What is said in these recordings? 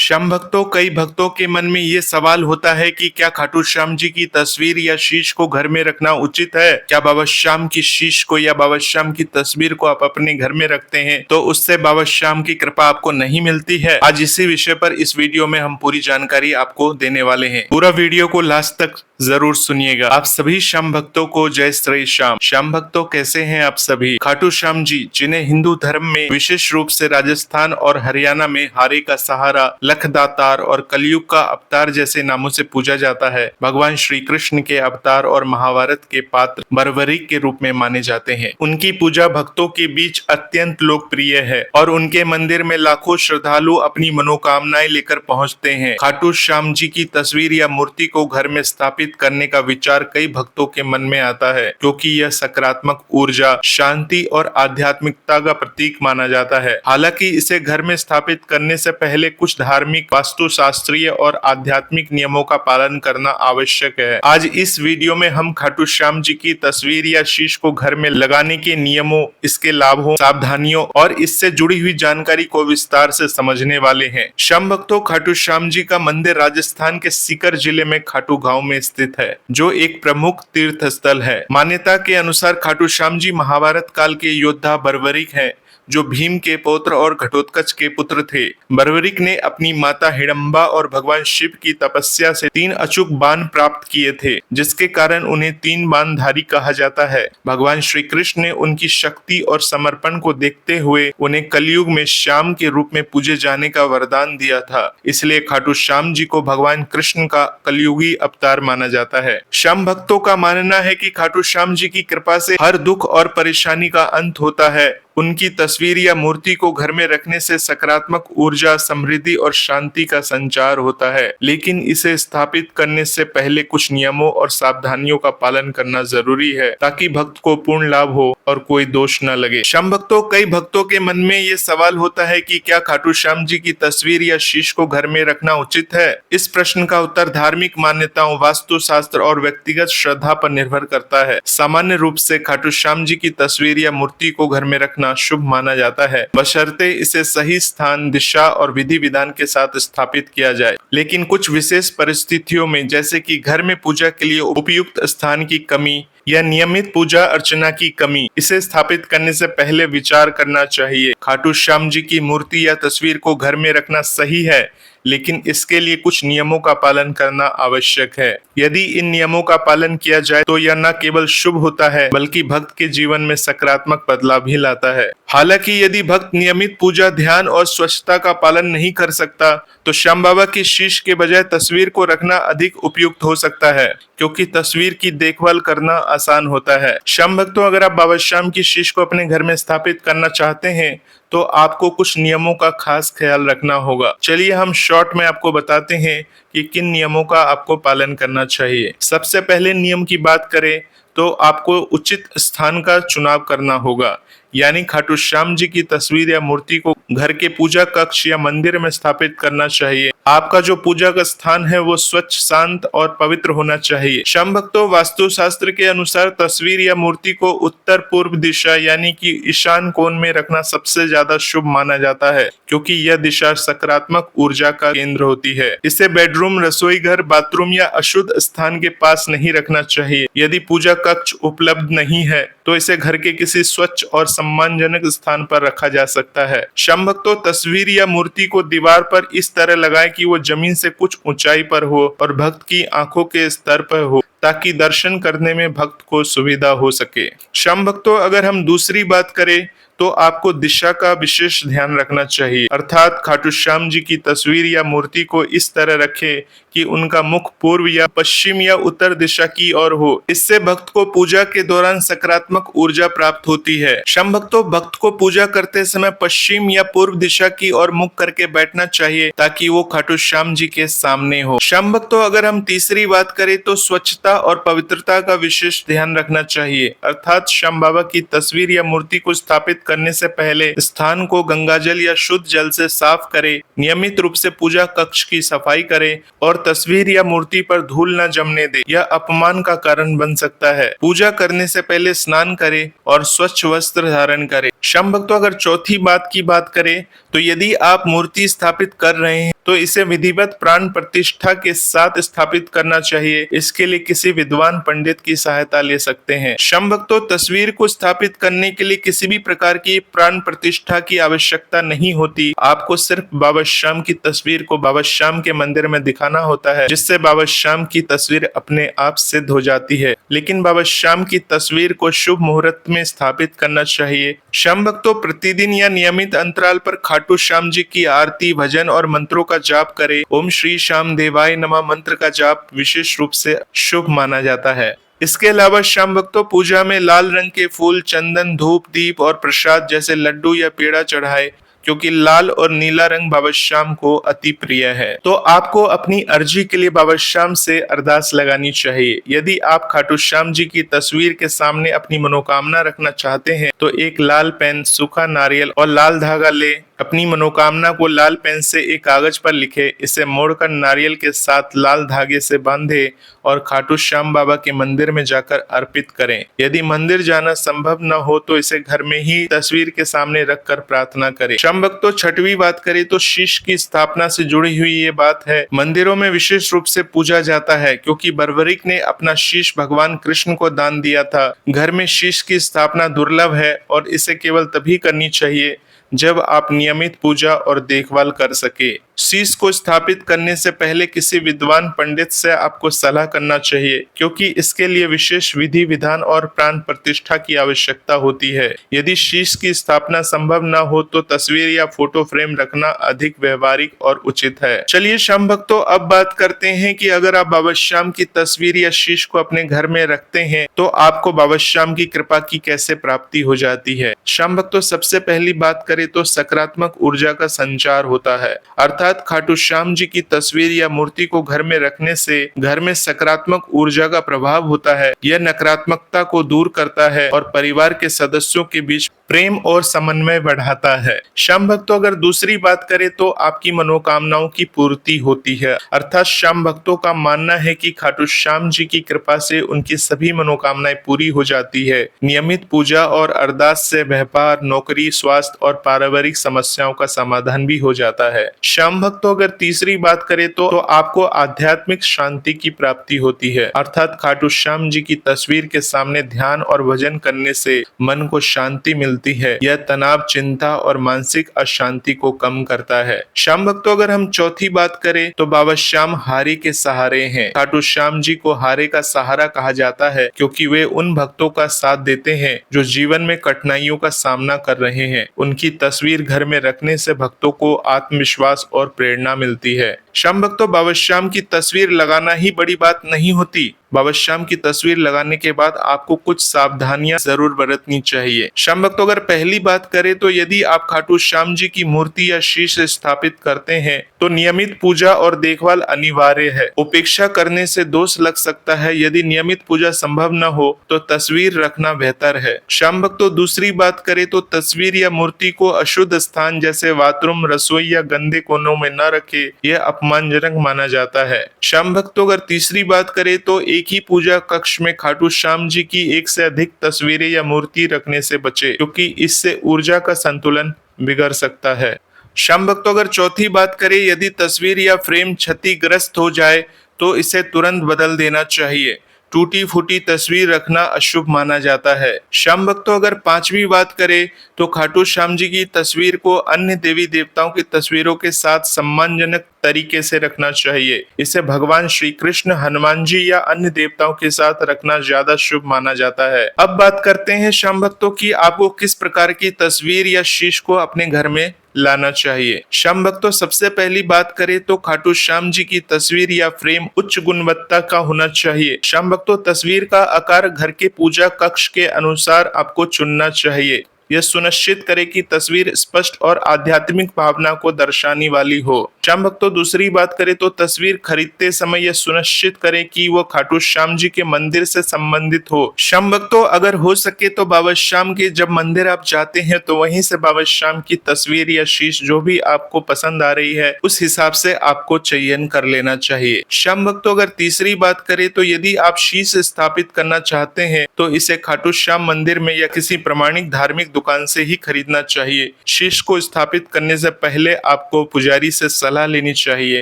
श्याम भक्तों, कई भक्तों के मन में ये सवाल होता है कि क्या खाटू श्याम जी की तस्वीर या शीश को घर में रखना उचित है। क्या बाबा श्याम की शीश को या बाबा श्याम की तस्वीर को आप अपने घर में रखते हैं तो उससे बाबा श्याम की कृपा आपको नहीं मिलती है। आज इसी विषय पर इस वीडियो में हम पूरी जानकारी आपको देने वाले हैं। पूरा वीडियो को लास्ट तक जरूर सुनिएगा। आप सभी श्याम भक्तों को जय श्री श्याम। श्याम भक्तों, कैसे हैं आप सभी। खाटू श्याम जी, जिन्हें हिंदू धर्म में विशेष रूप से राजस्थान और हरियाणा में हारे का सहारा, लखदातार और कलयुग का अवतार जैसे नामों से पूजा जाता है, भगवान श्री कृष्ण के अवतार और महाभारत के पात्र बर्बरीक के रूप में माने जाते हैं। उनकी पूजा भक्तों के बीच अत्यंत लोकप्रिय है और उनके मंदिर में लाखों श्रद्धालु अपनी मनोकामनाएं लेकर पहुंचते हैं। खाटू श्याम जी की तस्वीर या मूर्ति को घर में स्थापित करने का विचार कई भक्तों के मन में आता है, क्योंकि यह सकारात्मक ऊर्जा, शांति और आध्यात्मिकता का प्रतीक माना जाता है। हालांकि इसे घर में स्थापित करने से पहले कुछ धार्मिक, वास्तुशास्त्रीय और आध्यात्मिक नियमों का पालन करना आवश्यक है। आज इस वीडियो में हम खाटू श्याम जी की तस्वीर या शीश को घर में लगाने के नियमों, इसके लाभों, सावधानियों और इससे जुड़ी हुई जानकारी को विस्तार से समझने वाले हैं। श्याम भक्तों, खाटू श्याम जी का मंदिर राजस्थान के सीकर जिले में खाटू गांव में स्थित है, जो एक प्रमुख तीर्थ स्थल है। मान्यता के अनुसार खाटू श्याम जी महाभारत काल के योद्धा बर्बरीक हैं, जो भीम के पौत्र और घटोत्कच के पुत्र थे। बर्बरीक ने अपनी माता हिडम्बा और भगवान शिव की तपस्या से 3 अचूक बाण प्राप्त किए थे, जिसके कारण उन्हें 3 बाणधारी कहा जाता है। भगवान श्री कृष्ण ने उनकी शक्ति और समर्पण को देखते हुए उन्हें कलयुग में श्याम के रूप में पूजे जाने का वरदान दिया था। इसलिए खाटू श्याम जी को भगवान कृष्ण का कलयुगी अवतार माना जाता है। श्याम भक्तों का मानना है कि खाटू श्याम जी की कृपा से हर दुख और परेशानी का अंत होता है। उनकी तस्वीर या मूर्ति को घर में रखने से सकारात्मक ऊर्जा, समृद्धि और शांति का संचार होता है, लेकिन इसे स्थापित करने से पहले कुछ नियमों और सावधानियों का पालन करना जरूरी है, ताकि भक्त को पूर्ण लाभ हो और कोई दोष न लगे। श्याम भक्तों, कई भक्तों के मन में ये सवाल होता है कि क्या खाटू श्याम जी की तस्वीर या शीश को घर में रखना उचित है। इस प्रश्न का उत्तर धार्मिक मान्यताओं, वास्तुशास्त्र और व्यक्तिगत श्रद्धा पर निर्भर करता है। सामान्य रूप से खाटू श्याम जी की तस्वीर या मूर्ति को घर में रखना शुभ माना जाता है, बशर्ते इसे सही स्थान, दिशा और विधि विधान के साथ स्थापित किया जाए। लेकिन कुछ विशेष परिस्थितियों में, जैसे कि घर में पूजा के लिए उपयुक्त स्थान की कमी या नियमित पूजा अर्चना की कमी, इसे स्थापित करने से पहले विचार करना चाहिए। खाटू श्याम जी की मूर्ति या तस्वीर को घर में रखना सही है, लेकिन इसके लिए कुछ नियमों का पालन करना आवश्यक है। यदि इन नियमों का पालन किया जाए तो यह न केवल शुभ होता है, बल्कि भक्त के जीवन में सकारात्मक बदलाव भी लाता है। हालांकि यदि भक्त नियमित पूजा, ध्यान और स्वच्छता का पालन नहीं कर सकता, तो श्याम बाबा की शीश के बजाय तस्वीर को रखना अधिक उपयुक्त हो सकता है, क्योंकि तस्वीर की देखभाल करना आसान होता है। श्याम भक्तों, अगर आप बाबा श्याम की शीश को अपने घर में स्थापित करना चाहते हैं तो आपको कुछ नियमों का खास ख्याल रखना होगा। चलिए हम शॉर्ट में आपको बताते हैं कि किन नियमों का आपको पालन करना चाहिए। सबसे पहले नियम की बात करें तो आपको उचित स्थान का चुनाव करना होगा, यानी खाटू श्याम जी की तस्वीर या मूर्ति को घर के पूजा कक्ष या मंदिर में स्थापित करना चाहिए। आपका जो पूजा का स्थान है वो स्वच्छ, शांत और पवित्र होना चाहिए। श्याम भक्तों, वास्तुशास्त्र के अनुसार तस्वीर या मूर्ति को उत्तर पूर्व दिशा यानी कि ईशान कोण में रखना सबसे ज्यादा शुभ माना जाता है, क्योंकि यह दिशा सकारात्मक ऊर्जा का केंद्र होती है। इसे बेडरूम, रसोई घर, बाथरूम या अशुद्ध स्थान के पास नहीं रखना चाहिए। यदि पूजा कक्ष उपलब्ध नहीं है तो इसे घर के किसी स्वच्छ और सम्मानजनक स्थान पर रखा जा सकता है। श्याम भक्तों, तस्वीर या मूर्ति को दीवार पर इस तरह लगाएं कि वो जमीन से कुछ ऊंचाई पर हो और भक्त की आंखों के स्तर पर हो, ताकि दर्शन करने में भक्त को सुविधा हो सके। श्याम भक्तों, अगर हम दूसरी बात करें तो आपको दिशा का विशेष ध्यान रखना चाहिए, अर्थात खाटू श्याम जी की तस्वीर या मूर्ति को इस तरह रखें कि उनका मुख पूर्व या पश्चिम या उत्तर दिशा की ओर हो। इससे भक्त को पूजा के दौरान सकारात्मक ऊर्जा प्राप्त होती है। श्याम भक्तों, भक्त को पूजा करते समय पश्चिम या पूर्व दिशा की ओर मुख करके बैठना चाहिए, ताकि वो खाटू श्याम जी के सामने हो। श्याम भक्तों, अगर हम तीसरी बात करें तो स्वच्छता शुद्धता और पवित्रता का विशेष ध्यान रखना चाहिए। अर्थात श्याम बाबा की तस्वीर या मूर्ति को स्थापित करने से पहले स्थान को गंगाजल या शुद्ध जल से साफ करें, नियमित रूप से पूजा कक्ष की सफाई करें और तस्वीर या मूर्ति पर धूल न जमने दे। यह अपमान का कारण बन सकता है। पूजा करने से पहले स्नान करें और स्वच्छ वस्त्र धारण करें। श्याम भक्तों, अगर चौथी बात की बात करें तो यदि आप मूर्ति स्थापित कर रहे हैं तो इसे विधिवत प्राण प्रतिष्ठा के साथ स्थापित करना चाहिए। इसके लिए किसी विद्वान पंडित की सहायता ले सकते हैं। श्याम भक्तों, तस्वीर को स्थापित करने के लिए किसी भी प्रकार की प्राण प्रतिष्ठा की आवश्यकता नहीं होती। आपको सिर्फ बाबा श्याम की तस्वीर को बाबा श्याम के मंदिर में दिखाना होता है, जिससे बाबा श्याम की तस्वीर अपने आप सिद्ध हो जाती है। लेकिन बाबा श्याम की तस्वीर को शुभ मुहूर्त में स्थापित करना चाहिए। श्याम भक्तों, प्रतिदिन या नियमित अंतराल पर खाटू श्याम जी की आरती, भजन और मंत्रों का जाप करें। ओम श्री श्याम देवाय नमः मंत्र का जाप विशेष रूप से शुभ माना जाता है। इसके अलावा श्याम भक्तों, पूजा में लाल रंग के फूल, चंदन, धूप, दीप और प्रसाद जैसे लड्डू या पेड़ा चढ़ाए, क्योंकि लाल और नीला रंग बाबा श्याम को अति प्रिय है। तो आपको अपनी अर्जी के लिए बाबा श्याम से अरदास लगानी चाहिए। यदि आप खाटू श्याम जी की तस्वीर के सामने अपनी मनोकामना रखना चाहते हैं तो एक लाल पेन, सूखा नारियल और लाल धागा ले। अपनी मनोकामना को लाल पेन से एक कागज पर लिखे, इसे मोड़कर नारियल के साथ लाल धागे से बांधे और खाटू श्याम बाबा के मंदिर में जाकर अर्पित करें। यदि मंदिर जाना संभव न हो तो इसे घर में ही तस्वीर के सामने रखकर प्रार्थना करें। श्याम भक्तों, छठवीं बात करें तो शीश की स्थापना से जुड़ी हुई ये बात है। मंदिरों में विशेष रूप से पूजा जाता है क्योंकि बर्बरिक ने अपना शीश भगवान कृष्ण को दान दिया था। घर में शीश की स्थापना दुर्लभ है और इसे केवल तभी करनी चाहिए जब आप नियमित पूजा और देखभाल कर सके। शीश को स्थापित करने से पहले किसी विद्वान पंडित से आपको सलाह करना चाहिए, क्योंकि इसके लिए विशेष विधि विधान और प्राण प्रतिष्ठा की आवश्यकता होती है। यदि शीश की स्थापना संभव न हो तो तस्वीर या फोटो फ्रेम रखना अधिक व्यवहारिक और उचित है। चलिए श्याम भक्तों, अब बात करते हैं कि अगर आप बाबा श्याम की तस्वीर या शीश को अपने घर में रखते हैं तो आपको बाबा श्याम की कृपा की कैसे प्राप्ति हो जाती है। श्याम भक्तों, सबसे पहली बात करें तो सकारात्मक ऊर्जा का संचार होता है। अर्थात खाटू श्याम जी की तस्वीर या मूर्ति को घर में रखने से घर में सकारात्मक ऊर्जा का प्रभाव होता है। यह नकारात्मकता को दूर करता है और परिवार के सदस्यों के बीच प्रेम और समन्वय बढ़ाता है। श्याम भक्तों, अगर दूसरी बात करें तो आपकी मनोकामनाओं की पूर्ति होती है। अर्थात श्याम भक्तों का मानना है कि खाटू श्याम जी की कृपा से उनकी सभी मनोकामनाएं पूरी हो जाती है। नियमित पूजा और अरदास से व्यापार, नौकरी, स्वास्थ्य और पारिवारिक समस्याओं का समाधान भी हो जाता है। श्याम भक्तों, अगर तीसरी बात करें तो आपको आध्यात्मिक शांति की प्राप्ति होती है। अर्थात खाटू श्याम जी की तस्वीर के सामने ध्यान और भजन करने से मन को शांति मिलती है। यह तनाव, चिंता और मानसिक अशांति को कम करता है। श्याम भक्तों, अगर हम चौथी बात करें तो बाबा श्याम हारे के सहारे हैं। खाटू श्याम जी को हारे का सहारा कहा जाता है क्योंकि वे उन भक्तों का साथ देते हैं जो जीवन में कठिनाइयों का सामना कर रहे हैं। उनकी तस्वीर घर में रखने से भक्तों को आत्मविश्वास और प्रेरणा मिलती है। श्याम भक्तों, बाबा श्याम की तस्वीर लगाना ही बड़ी बात नहीं होती। बाबा श्याम की तस्वीर लगाने के बाद आपको कुछ सावधानियां जरूर बरतनी चाहिए। श्याम भक्तों, अगर पहली बात करें तो यदि आप खाटू श्याम जी की मूर्ति या शीश स्थापित करते हैं तो नियमित पूजा और देखभाल अनिवार्य है। उपेक्षा करने से दोष लग सकता है। यदि नियमित पूजा संभव न हो तो तस्वीर रखना बेहतर है। श्याम भक्तों, दूसरी बात करें तो तस्वीर या मूर्ति को अशुद्ध स्थान जैसे बाथरूम, रसोई या गंदे कोनों में न रखे। यह अपमानजनक माना जाता है। श्याम भक्तों, अगर तीसरी बात करें तो एक ही पूजा कक्ष में खाटू श्याम जी की एक से अधिक तस्वीरें या मूर्ति रखने से बचे, क्योंकि इससे ऊर्जा का संतुलन बिगड़ सकता है। श्याम भक्तों, अगर चौथी बात करें, यदि तस्वीर या फ्रेम क्षतिग्रस्त हो जाए तो इसे तुरंत बदल देना चाहिए। टूटी फूटी तस्वीर रखना अशुभ माना जाता है। श्याम भक्तों, अगर पांचवी बात करें तो खाटू श्याम जी की तस्वीर को अन्य देवी देवताओं की तस्वीरों के साथ सम्मानजनक तरीके से रखना चाहिए। इसे भगवान श्री कृष्ण, हनुमान जी या अन्य देवताओं के साथ रखना ज्यादा शुभ माना जाता है। अब बात करते हैं श्याम भक्तों की आपको किस प्रकार की तस्वीर या शीश को अपने घर में लाना चाहिए। श्याम भक्तों, सबसे पहली बात करें तो खाटू श्याम जी की तस्वीर या फ्रेम उच्च गुणवत्ता का होना चाहिए। श्याम भक्तों, तस्वीर का आकार घर के पूजा कक्ष के अनुसार आपको चुनना चाहिए। यह सुनिश्चित करे कि तस्वीर स्पष्ट और आध्यात्मिक भावना को दर्शाने वाली हो। श्याम भक्तों, दूसरी बात करें तो तस्वीर खरीदते समय यह सुनिश्चित करें कि वो खाटू श्याम जी के मंदिर से संबंधित हो। श्याम भक्तों, अगर हो सके तो बाबा श्याम के जब मंदिर आप जाते हैं तो वहीं से बाबा श्याम की तस्वीर या शीश जो भी आपको पसंद आ रही है उस हिसाब से आपको चयन कर लेना चाहिए। श्याम भक्तों, अगर तीसरी बात करें तो यदि आप शीश स्थापित करना चाहते हैं तो इसे खाटू श्याम मंदिर में या किसी प्रमाणिक धार्मिक दुकान से ही खरीदना चाहिए। शीश को स्थापित करने से पहले आपको पुजारी से सलाह लेनी चाहिए,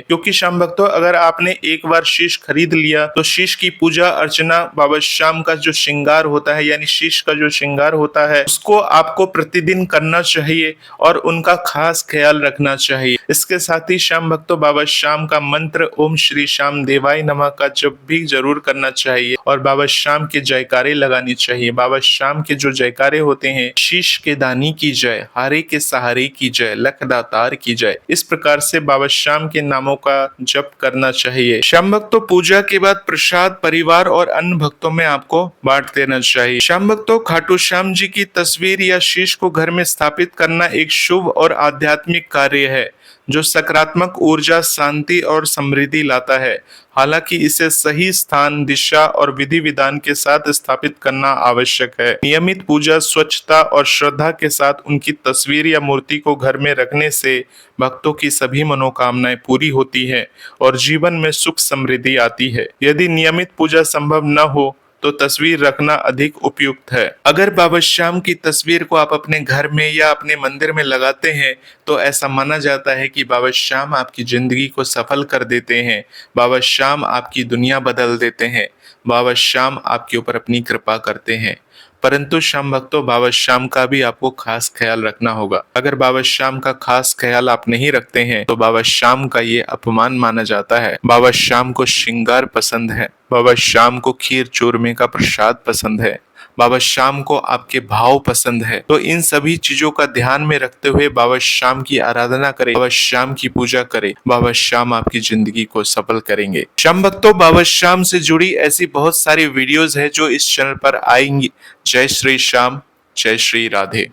क्योंकि श्याम भक्तों, अगर आपने एक बार शीश खरीद लिया तो शीश की पूजा अर्चना, बाबा श्याम का जो श्रृंगार होता है यानी शीश का जो श्रृंगार होता है उसको आपको प्रतिदिन करना चाहिए और उनका खास ख्याल रखना चाहिए। इसके साथ ही श्याम भक्तों, बाबा श्याम का मंत्र ओम श्री श्याम देवाय नमः का जप भी जरूर करना चाहिए और बाबा श्याम के जयकारे लगानी चाहिए। बाबा श्याम के जो जयकारे होते हैं, शीश के दानी की जय, हारे के सहारे की जय, लख दातार की जय, इस प्रकार से बाबा श्याम के नामों का जप करना चाहिए। श्याम भक्तों, पूजा के बाद प्रसाद परिवार और अन्य भक्तों में आपको बांट देना चाहिए। श्याम भक्तों, खाटू श्याम जी की तस्वीर या शीश को घर में स्थापित करना एक शुभ और आध्यात्मिक कार्य है जो सकारात्मक ऊर्जा, शांति और समृद्धि लाता है। हालांकि इसे सही स्थान, दिशा और विधि विधान के साथ स्थापित करना आवश्यक है। नियमित पूजा, स्वच्छता और श्रद्धा के साथ उनकी तस्वीर या मूर्ति को घर में रखने से भक्तों की सभी मनोकामनाएं पूरी होती हैं और जीवन में सुख समृद्धि आती है। यदि नियमित पूजा संभव न हो तो तस्वीर रखना अधिक उपयुक्त है। अगर बाबा श्याम की तस्वीर को आप अपने घर में या अपने मंदिर में लगाते हैं तो ऐसा माना जाता है कि बाबा श्याम आपकी जिंदगी को सफल कर देते हैं, बाबा श्याम आपकी दुनिया बदल देते हैं, बाबा श्याम आपके ऊपर अपनी कृपा करते हैं। परंतु श्याम भक्तों, बाबा श्याम का भी आपको खास ख्याल रखना होगा। अगर बाबा श्याम का खास ख्याल आप नहीं रखते हैं तो बाबा श्याम का ये अपमान माना जाता है। बाबा श्याम को श्रृंगार पसंद है, बाबा श्याम को खीर चूरमे का प्रसाद पसंद है, बाबा श्याम को आपके भाव पसंद है। तो इन सभी चीजों का ध्यान में रखते हुए बाबा श्याम की आराधना करें, बाबा श्याम की पूजा करें, बाबा श्याम आपकी जिंदगी को सफल करेंगे। श्याम भक्तों, बाबा श्याम से जुड़ी ऐसी बहुत सारी वीडियोस है जो इस चैनल पर आएंगी। जय श्री श्याम, जय श्री राधे।